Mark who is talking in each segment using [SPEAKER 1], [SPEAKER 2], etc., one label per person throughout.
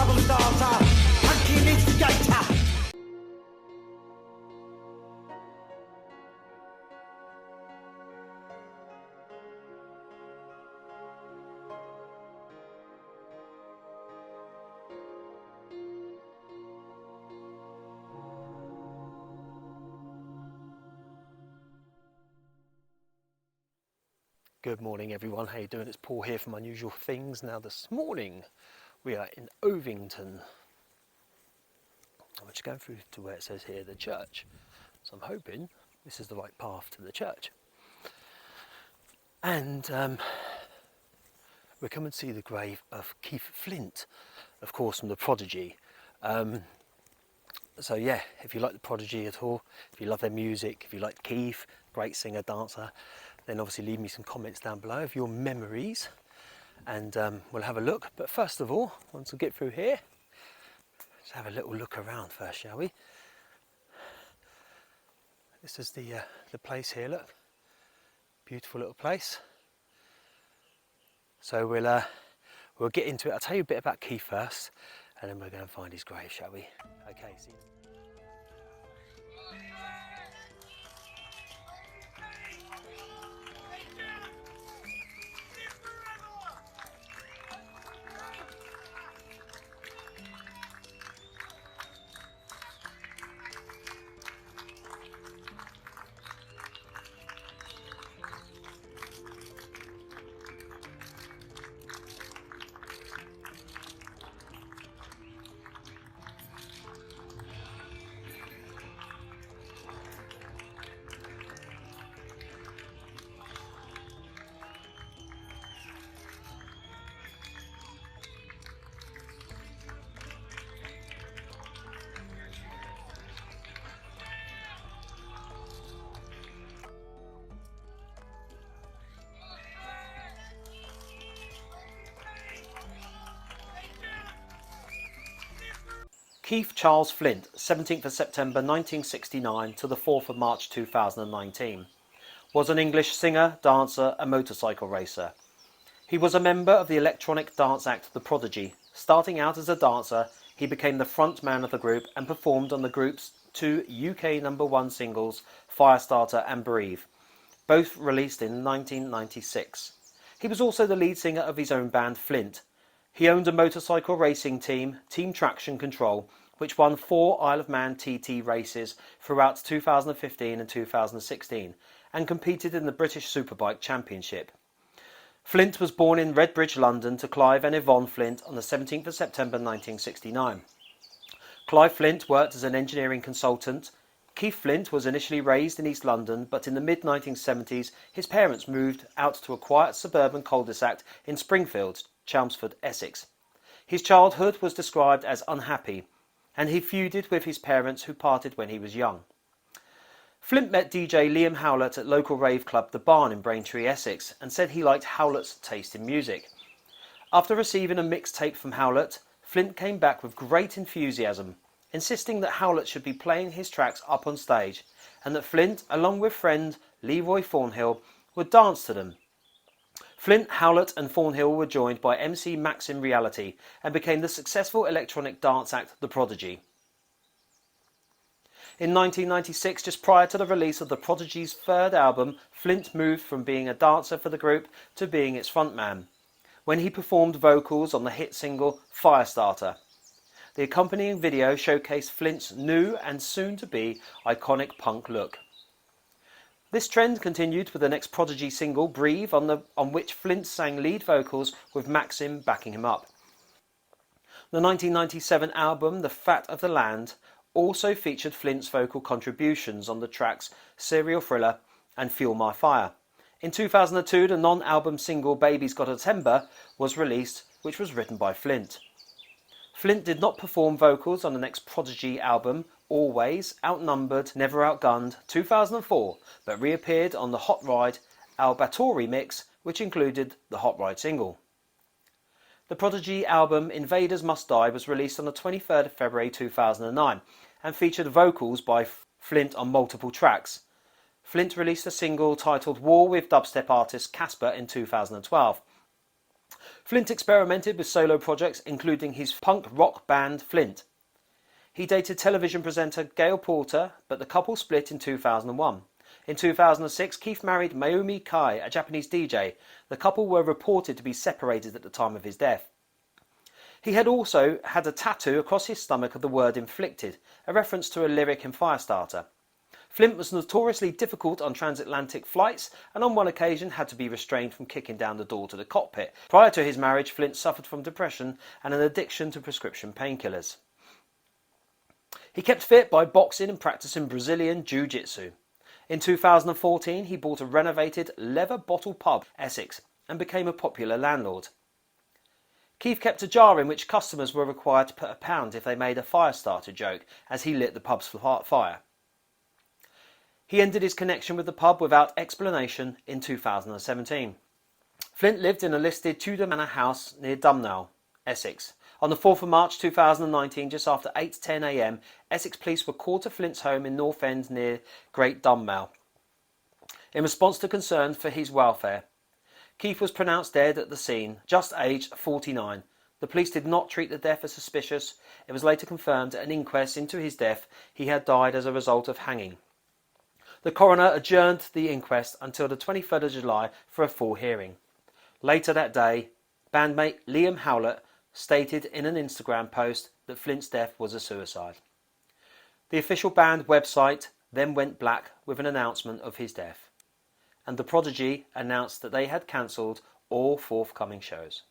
[SPEAKER 1] trouble starter, hunting instigator.
[SPEAKER 2] Good morning everyone, how you doing? It's Paul here from Unusual Things. Now this morning we are in Ovington. I'm just going through to where it says here the church. So I'm hoping this is the right path to the church. And we're coming to see the grave of Keith Flint, of course from the Prodigy. So yeah, if you like the Prodigy at all, if you love their music, if you like Keith, great singer, dancer, then obviously leave me some comments down below of your memories and we'll have a look. But first of all, once we get through here, let's have a little look around first, shall we? This is the place here, look. Beautiful little place. So we'll get into it. I'll tell you a bit about Keith first and then we'll go and find his grave, shall we? Okay, see you. Keith Charles Flint, 17th of September 1969 to the 4th of March 2019, was an English singer, dancer and motorcycle racer. He was a member of the electronic dance act The Prodigy. Starting out as a dancer, he became the frontman of the group and performed on the group's two UK #1 singles, Firestarter and Breathe, both released in 1996. He was also the lead singer of his own band Flint. He owned a motorcycle racing team, Team Traction Control, which won 4 Isle of Man TT races throughout 2015 and 2016 and competed in the British Superbike Championship. Flint was born in Redbridge, London to Clive and Yvonne Flint on the 17th of September 1969. Clive Flint worked as an engineering consultant. Keith Flint was initially raised in East London, but in the mid-1970s his parents moved out to a quiet suburban cul-de-sac in Springfield, Chelmsford, Essex. His childhood was described as unhappy, and he feuded with his parents who parted when he was young. Flint met DJ Liam Howlett at local rave club The Barn in Braintree, Essex, and said he liked Howlett's taste in music. After receiving a mixtape from Howlett, Flint came back with great enthusiasm, insisting that Howlett should be playing his tracks up on stage, and that Flint, along with friend Leroy Thornhill, would dance to them. Flint, Howlett and Thornhill were joined by MC Maxim Reality and became the successful electronic dance act The Prodigy. In 1996, just prior to the release of The Prodigy's third album, Flint moved from being a dancer for the group to being its frontman, when he performed vocals on the hit single Firestarter. The accompanying video showcased Flint's new and soon-to-be iconic punk look. This trend continued with the next Prodigy single, Breathe, on which Flint sang lead vocals with Maxim backing him up. The 1997 album, The Fat of the Land, also featured Flint's vocal contributions on the tracks Serial Thriller and Fuel My Fire. In 2002, the non-album single Baby's Got a Temper was released, which was written by Flint. Flint did not perform vocals on the next Prodigy album, Always, Outnumbered, Never Outgunned, 2004, but reappeared on the Hot Ride Albatori mix, which included the Hot Ride single. The Prodigy album Invaders Must Die was released on the 23rd of February 2009 and featured vocals by Flint on multiple tracks. Flint released a single titled War with dubstep artist Casper in 2012. Flint experimented with solo projects, including his punk rock band Flint. He dated television presenter Gail Porter, but the couple split in 2001. In 2006, Keith married Mayumi Kai, a Japanese DJ. The couple were reported to be separated at the time of his death. He had also had a tattoo across his stomach of the word inflicted, a reference to a lyric in Firestarter. Flint was notoriously difficult on transatlantic flights and on one occasion had to be restrained from kicking down the door to the cockpit. Prior to his marriage, Flint suffered from depression and an addiction to prescription painkillers. He kept fit by boxing and practicing Brazilian Jiu-Jitsu. In 2014, he bought a renovated leather bottle pub, Essex, and became a popular landlord. Keith kept a jar in which customers were required to put £1 if they made a Firestarter joke as he lit the pub's fire. He ended his connection with the pub without explanation in 2017. Flint lived in a listed Tudor manor house near Dumnall, Essex. On the 4th of March 2019, just after 8:10 a.m, Essex police were called to Flint's home in North End near Great Dunmow in response to concerns for his welfare. Keith was pronounced dead at the scene, just aged 49. The police did not treat the death as suspicious. It was later confirmed at an inquest into his death he had died as a result of hanging. The coroner adjourned the inquest until the 23rd of July for a full hearing. Later that day, bandmate Liam Howlett stated in an Instagram post that Flint's death was a suicide. The official band website then went black with an announcement of his death, and Theprodigy announced that they had cancelled all forthcoming shows.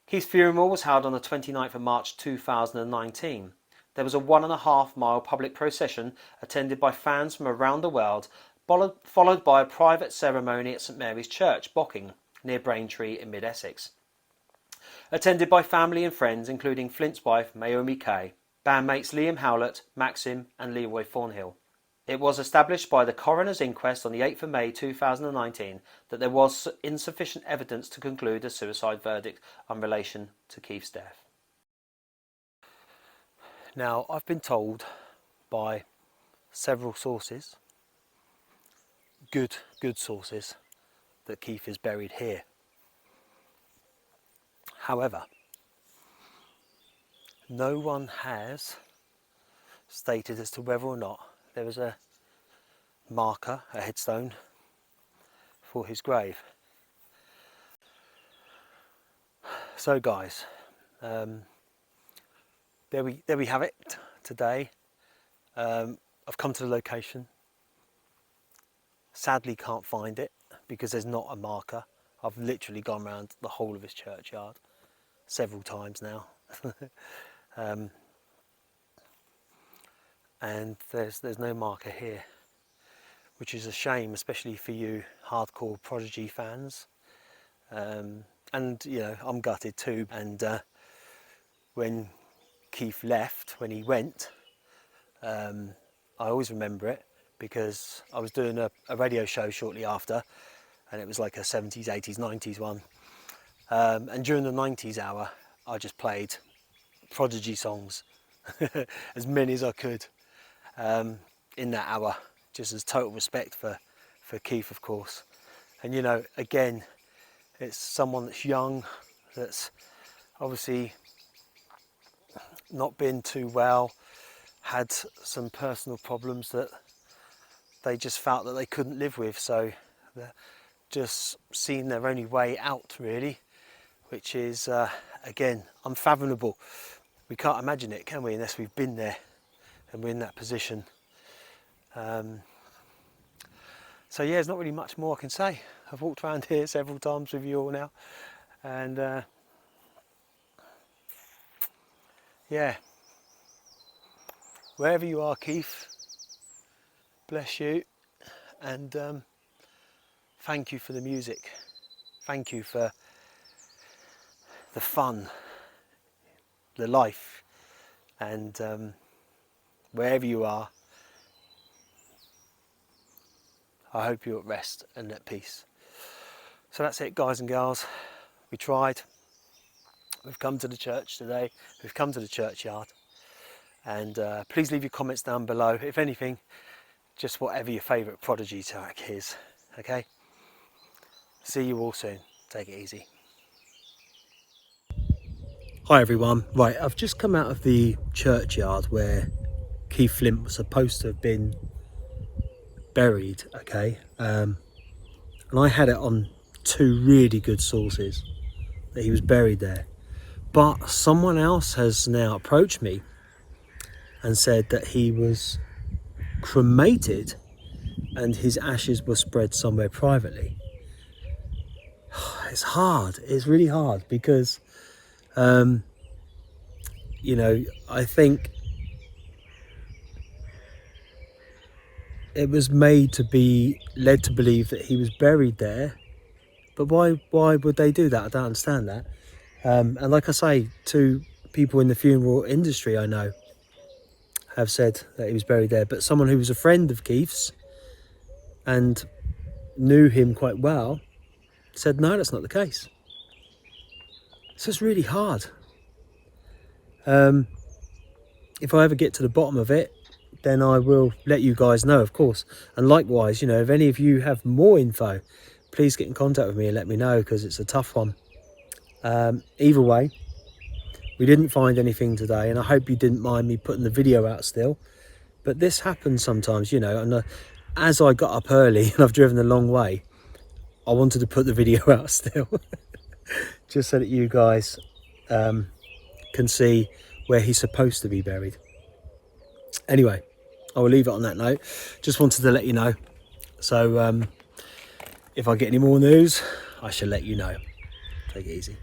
[SPEAKER 2] Keith's funeral was held on the 29th of March 2019. There was a 1.5-mile public procession attended by fans from around the world, followed by a private ceremony at St Mary's Church, Bocking, near Braintree in mid-Essex. Attended by family and friends, including Flint's wife, Mayumi Kay, bandmates Liam Howlett, Maxim and Leroy Thornhill. It was established by the coroner's inquest on the 8th of May 2019 that there was insufficient evidence to conclude a suicide verdict in relation to Keith's death. Now, I've been told by several sources, good sources, that Keith is buried here. However, no one has stated as to whether or not there was a marker, a headstone, for his grave. So guys, there we have it today. I've come to the location. Sadly can't find it because there's not a marker. I've literally gone around the whole of his churchyard several times now. And there's no marker here, which is a shame, especially for you hardcore Prodigy fans. And you know, I'm gutted too. And when Keith left, when he went, I always remember it because I was doing a radio show shortly after, and it was like a 70s, 80s, 90s one. And during the 90s hour, I just played Prodigy songs, as many as I could, in that hour, just as total respect for Keith, of course. And you know, again, it's someone that's young, that's obviously not been too well, had some personal problems that they just felt that they couldn't live with, so they're just seeing their only way out, really, which is again unfathomable. We can't imagine it, can we, unless we've been there and we're in that position. So yeah, there's not really much more I can say. I've walked around here several times with you all now, and yeah, wherever you are, Keith, bless you, and thank you for the music, thank you for the fun, the life, and wherever you are, I hope you're at rest and at peace. So that's it, guys and girls. We tried. We've come to the church today. We've come to the churchyard. And please leave your comments down below. If anything, just whatever your favourite Prodigy track is. Okay? See you all soon. Take it easy. Hi everyone. Right, I've just come out of the churchyard where Keith Flint was supposed to have been buried, okay? And I had it on 2 really good sources that he was buried there. But someone else has now approached me and said that he was cremated and his ashes were spread somewhere privately. It's hard. It's really hard because, you know, I think it was made to be led to believe that he was buried there. But why would they do that? I don't understand that. And like I say, 2 people in the funeral industry I know have said that he was buried there. But someone who was a friend of Keith's and knew him quite well said, no, that's not the case. So it's really hard. If I ever get to the bottom of it, then I will let you guys know, of course. And likewise, you know, if any of you have more info, please get in contact with me and let me know, because it's a tough one. Either way, we didn't find anything today, and I hope you didn't mind me putting the video out still. But this happens sometimes, you know, and as I got up early and I've driven a long way, I wanted to put the video out still. Just so that you guys can see where he's supposed to be buried. Anyway, I will leave it on that note. Just wanted to let you know. So if I get any more news, I shall let you know. Take it easy.